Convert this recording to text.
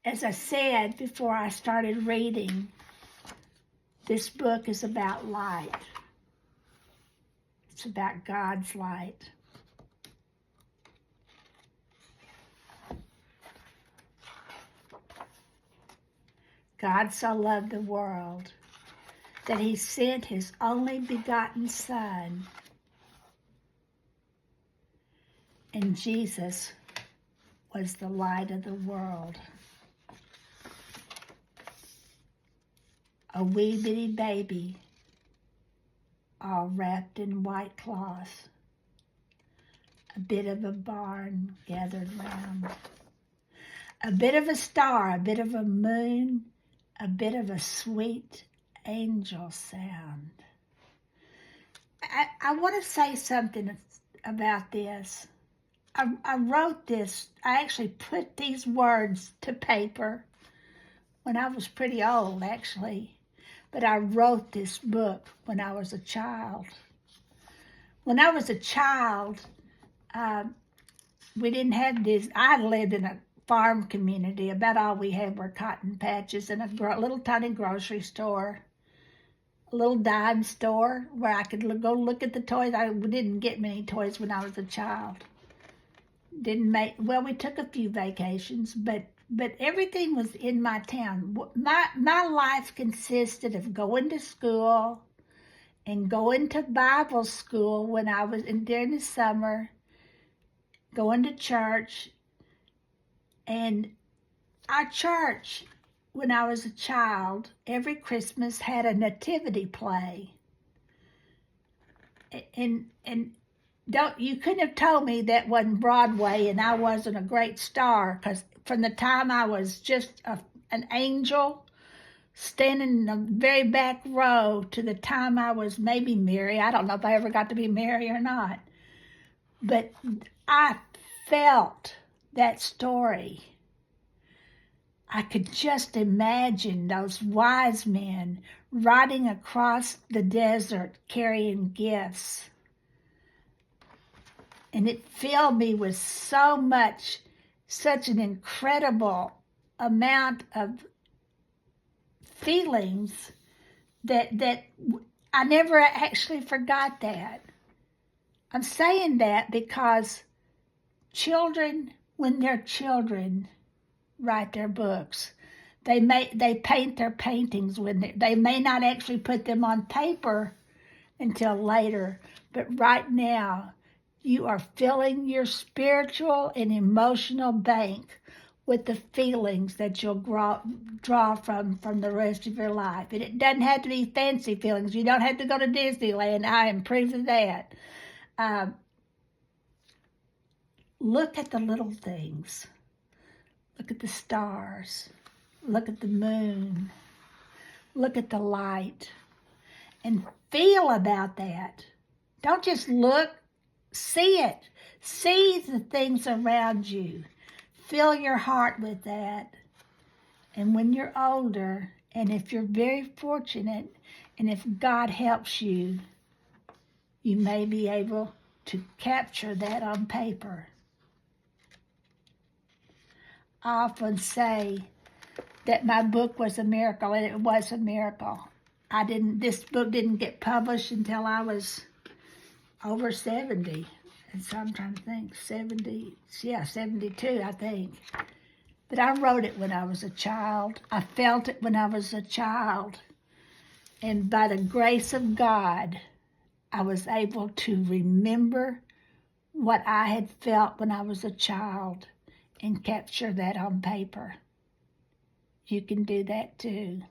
As I said before I started reading, this book is about light. It's about God's light. God so loved the world that he sent his only begotten Son, and Jesus was the light of the world. A wee bitty baby, all wrapped in white cloth, a bit of a barn gathered round, a bit of a star, a bit of a moon, a bit of a sweet angel sound. I want to say something about this. I wrote this, I actually put these words to paper when I was pretty old, actually. But I wrote this book when I was a child. When I was a child, we didn't have this. I lived in a farm community. About all we had were cotton patches and a little tiny grocery store, a little dime store where I could go look at the toys. I didn't get many toys when I was a child. We took a few vacations, but everything was in my town. My life consisted of going to school and going to Bible school when I was during the summer, going to church. And our church, when I was a child, every Christmas had a nativity play. And you couldn't have told me that wasn't Broadway and I wasn't a great star, because from the time I was just an angel standing in the very back row to the time I was maybe Mary. I don't know if I ever got to be Mary or not. But I felt that story. I could just imagine those wise men riding across the desert carrying gifts. And it filled me with such an incredible amount of feelings that I never actually forgot that. I'm saying that because children, when they're children, write their books. They paint their paintings when they may not actually put them on paper until later, but right now you are filling your spiritual and emotional bank with the feelings that you'll draw from the rest of your life. And it doesn't have to be fancy feelings. You don't have to go to Disneyland. I am proof of that. Look at the little things. Look at the stars. Look at the moon. Look at the light. And feel about that. Don't just look. See it. See the things around you. Fill your heart with that. And when you're older, and if you're very fortunate, and if God helps you, you may be able to capture that on paper. I often say that my book was a miracle, and it was a miracle. This book didn't get published until I was over 70. And so I'm trying to think, 72, I think. But I wrote it when I was a child. I felt it when I was a child. And by the grace of God, I was able to remember what I had felt when I was a child and capture that on paper. You can do that too.